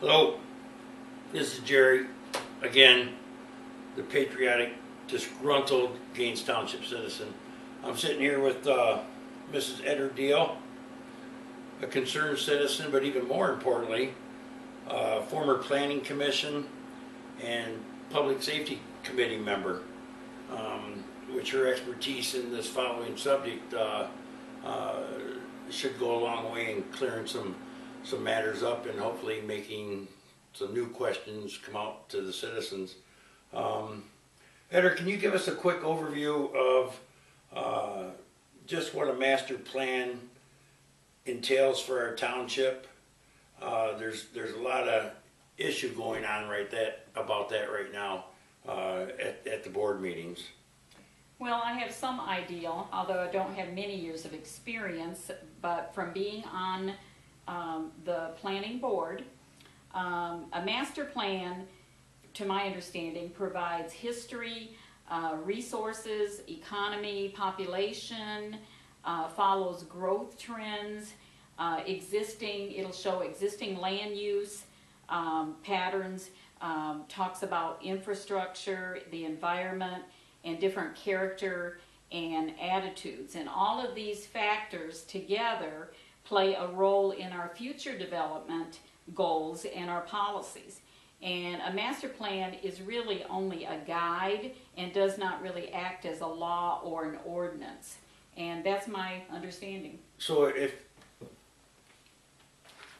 Hello, this is Jerry, again, the patriotic, disgruntled Gaines Township citizen. I'm sitting here with Mrs. Eder Deal, a concerned citizen, but even more importantly, former Planning Commission and Public Safety Committee member, which her expertise in this following subject should go a long way in clearing some matters up and hopefully making some new questions come out to the citizens. Eder, can you give us a quick overview of just what a master plan entails for our township? There's a lot of issue going on about that right now at the board meetings. Well, I have some idea, although I don't have many years of experience, but from being on the planning board, a master plan, to my understanding, provides history, resources, economy, population, follows growth trends, it'll show existing land use patterns, talks about infrastructure, the environment, and different character and attitudes. And all of these factors together play a role in our future development goals and our policies. And a master plan is really only a guide and does not really act as a law or an ordinance. And that's my understanding. So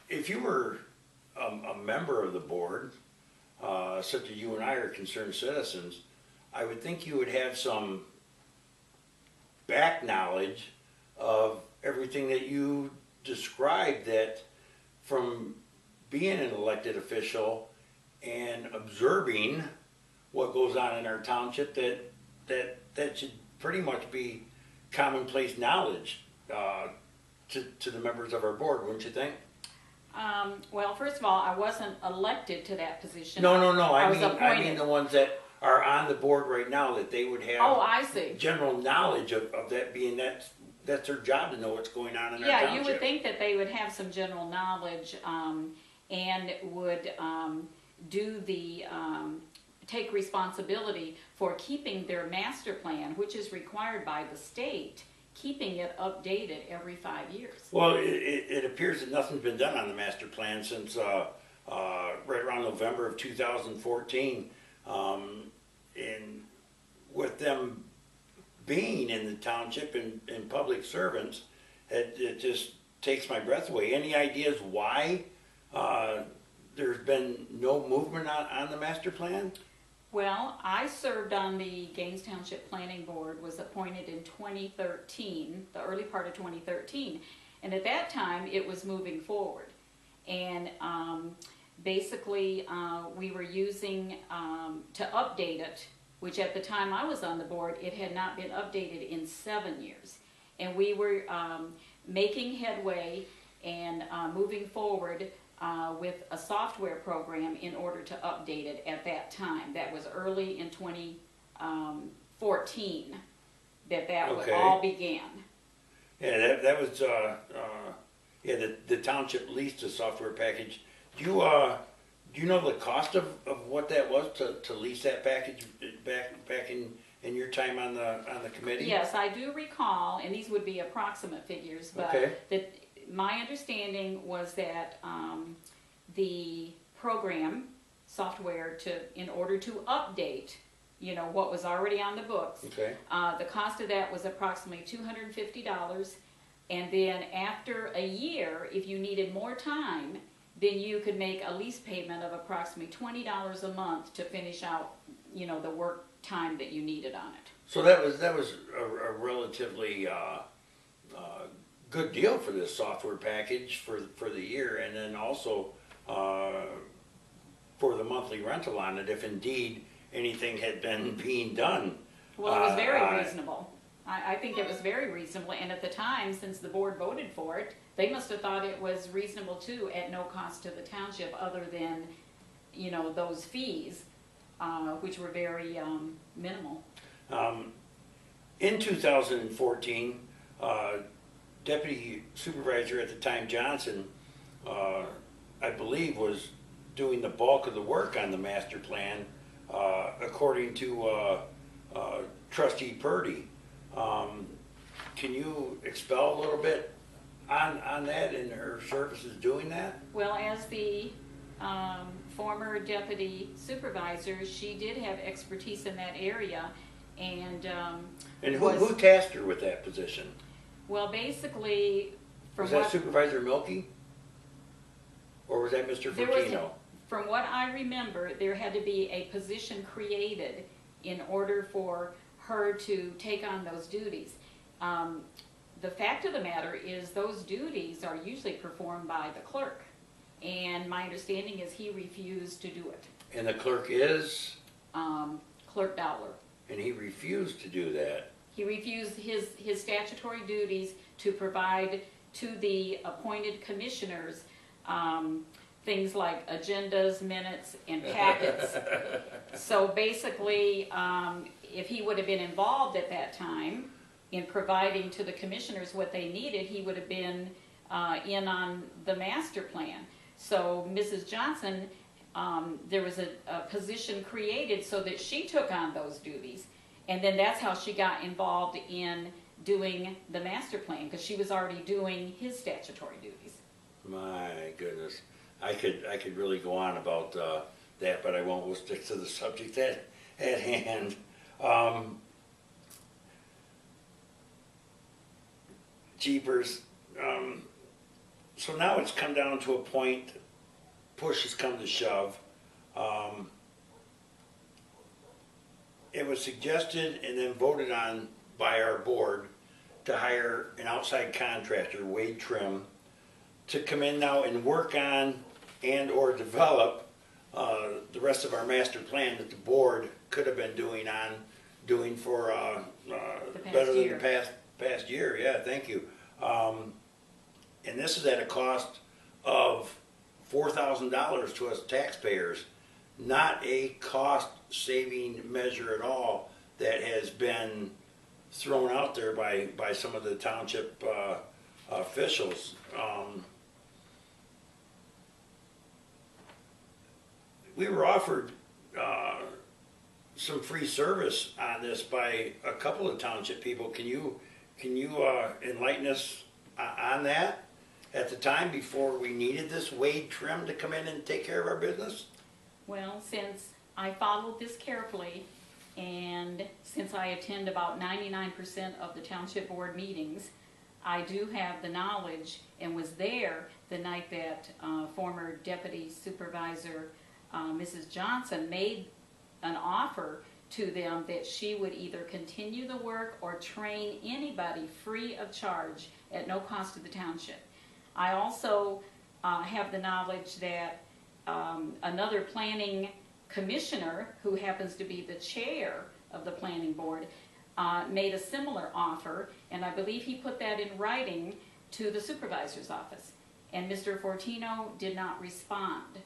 if you were a member of the board, such as you and I are concerned citizens, I would think you would have some back knowledge of everything that you described, that from being an elected official and observing what goes on in our township, that should pretty much be commonplace knowledge to the members of our board, wouldn't you think? Well, first of all, I wasn't elected to that position. No. I mean the ones that are on the board right now, that they would have. Oh, I see. General knowledge of that, being that's their job to know what's going on in our township. Yeah, you would think that they would have some general knowledge and would take responsibility for keeping their master plan, which is required by the state, keeping it updated every 5 years. Well, it appears that nothing's been done on the master plan since right around November of 2014. And with them being in the township and public servants, it just takes my breath away. Any ideas why there's been no movement on the master plan? Well, I served on the Gaines Township Planning Board, was appointed in 2013, the early part of 2013, and at that time it was moving forward. And basically we were using to update it, which at the time I was on the board, it had not been updated in 7 years. And we were making headway and moving forward with a software program in order to update it at that time. That was early in 2014 that Okay. all began. Yeah, that was the township leased a software package. Do you know the cost of what that was to lease that package back in your time on the committee? Yes, I do recall, and these would be approximate figures, but Okay. my understanding was that the program software in order to update, what was already on the books, Okay. the cost of that was approximately $250, and then after a year, if you needed more time, then you could make a lease payment of approximately $20 a month to finish out, the work time that you needed on it. So that was a relatively good deal for this software package for the year, and then also for the monthly rental on it, if indeed anything had been being done. Well, it was very reasonable. I think it was very reasonable, and at the time, since the board voted for it, they must have thought it was reasonable too, at no cost to the township other than, those fees, which were very minimal. In 2014, Deputy Supervisor at the time Johnson, I believe, was doing the bulk of the work on the master plan, according to trustee Purdy. Can you expel a little bit on that and her services doing that? Well, as the former deputy supervisor, she did have expertise in that area, and And was, who tasked her with that position? well, basically, from Was that what Supervisor Milky? Or was that Mr. there was, Fortino? from what I remember, there had to be a position created in order for her to take on those duties. The fact of the matter is those duties are usually performed by the clerk, and my understanding is he refused to do it. And the clerk is, Clerk Dowler. and he refused to do that. He refused his statutory duties to provide to the appointed commissioners things like agendas, minutes, and packets. So basically, if he would have been involved at that time in providing to the commissioners what they needed, he would have been in on the master plan. So Mrs. Johnson, there was a position created so that she took on those duties. And then that's how she got involved in doing the master plan, because she was already doing his statutory duties. My goodness. I could really go on about that, but I won't. We'll stick to the subject at hand. Jeepers. So now it's come down to a point, push has come to shove. It was suggested and then voted on by our board to hire an outside contractor, Wade Trim, to come in now and work on and or develop the rest of our master plan that the board could have been doing for better than year. the past year. Yeah, thank you. And this is at a cost of $4,000 to us taxpayers, not a cost-saving measure at all that has been thrown out there by some of the township officials. We were offered some free service on this by a couple of township people. Can you enlighten us on that at the time before we needed this Wade Trim to come in and take care of our business? Well, since I followed this carefully, and since I attend about 99% of the township board meetings, I do have the knowledge and was there the night that former deputy supervisor Mrs. Johnson made an offer to them that she would either continue the work or train anybody free of charge at no cost to the township. I also have the knowledge that another planning commissioner, who happens to be the chair of the planning board, made a similar offer, and I believe he put that in writing to the supervisor's office, and Mr. Fortino did not respond.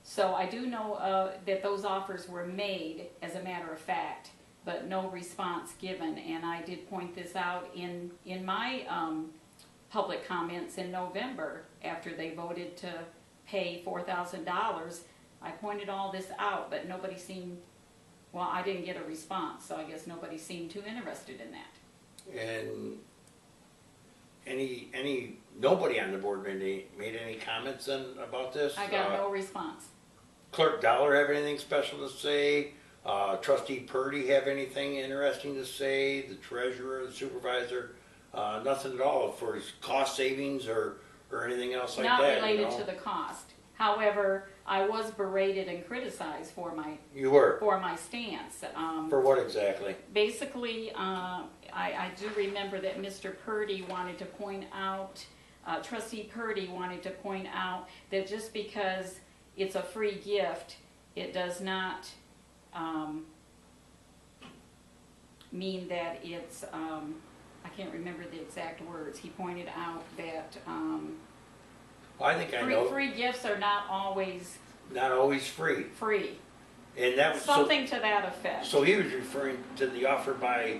So I do know that those offers were made, as a matter of fact, but no response given, and I did point this out in my public comments in November after they voted to pay $4,000. I pointed all this out, but nobody seemed, well, I didn't get a response, so I guess nobody seemed too interested in that. And nobody on the board made any comments then about this? I got no response. Clerk Dollar have anything special to say? Trustee Purdy have anything interesting to say? The treasurer, the supervisor, nothing at all for cost savings or anything else like Not that? related to the cost. However, I was berated and criticized for my You were? stance. For what exactly? Basically, I do remember that Mr. Purdy wanted to point out, Trustee Purdy wanted to point out that just because it's a free gift, it does not mean that it's, I can't remember the exact words. He pointed out that I think I know. free gifts are not always Not always free. free. And that was Something to that effect. So he was referring to the offer by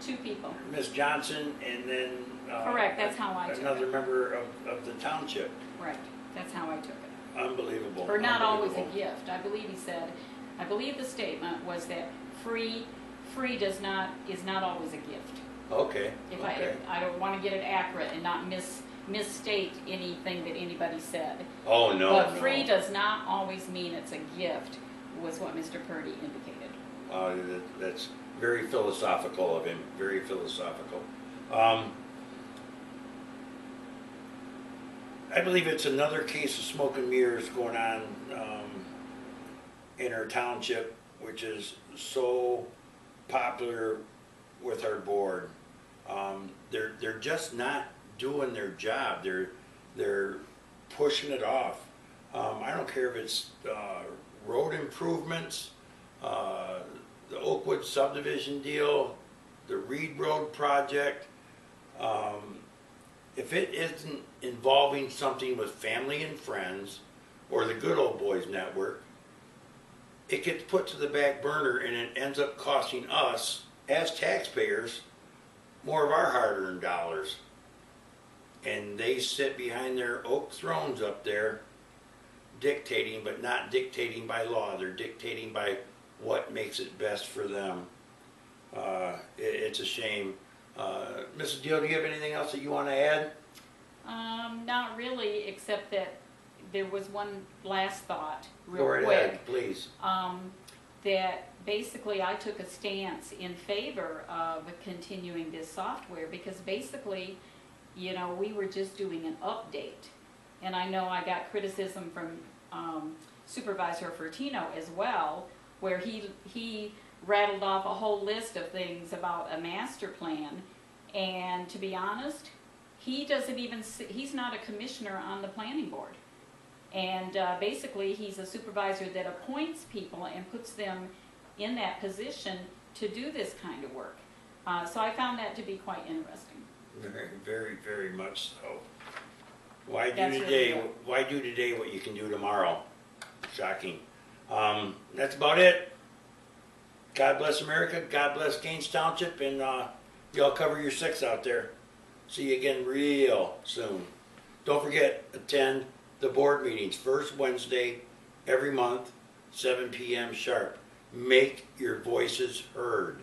Two people. Ms. Johnson and then Correct, that's how I took another it. member of the township. Right, that's how I took it. Unbelievable. Or not always a Unbelievable. gift. I believe he said, I believe the statement was that free is not always a gift. Okay, If okay. I don't want to get it accurate and not misstate anything that anybody said. Oh, no, But no. free does not always mean it's a gift, was what Mr. Purdy indicated. That's very philosophical of him, very philosophical. I believe it's another case of smoke and mirrors going on in our township, which is so popular with our board. They're just not doing their job. They're pushing it off. I don't care if it's road improvements, the Oakwood subdivision deal, the Reed Road project. If it isn't involving something with family and friends or the Good Old Boys Network, it gets put to the back burner and it ends up costing us, as taxpayers, more of our hard-earned dollars. And they sit behind their oak thrones up there dictating, but not dictating by law. They're dictating by what makes it best for them. It's a shame. Mrs. Deal, do you have anything else that you want to add? Not really, except that there was one last thought, Go real right quick. ahead, please. That basically I took a stance in favor of continuing this software because basically, you know, we were just doing an update. And I know I got criticism from Supervisor Fertino as well, where he rattled off a whole list of things about a master plan. And to be honest, he doesn't even, he's not a commissioner on the planning board. And basically, he's a supervisor that appoints people and puts them in that position to do this kind of work. So I found that to be quite interesting. Very, very, very much so. Why do That's today? really good. Why do today what you can do tomorrow? Shocking. That's about it. God bless America. God bless Gaines Township, and y'all cover your six out there. See you again real soon. Don't forget, attend the board meetings first Wednesday every month, 7 p.m. sharp. Make your voices heard.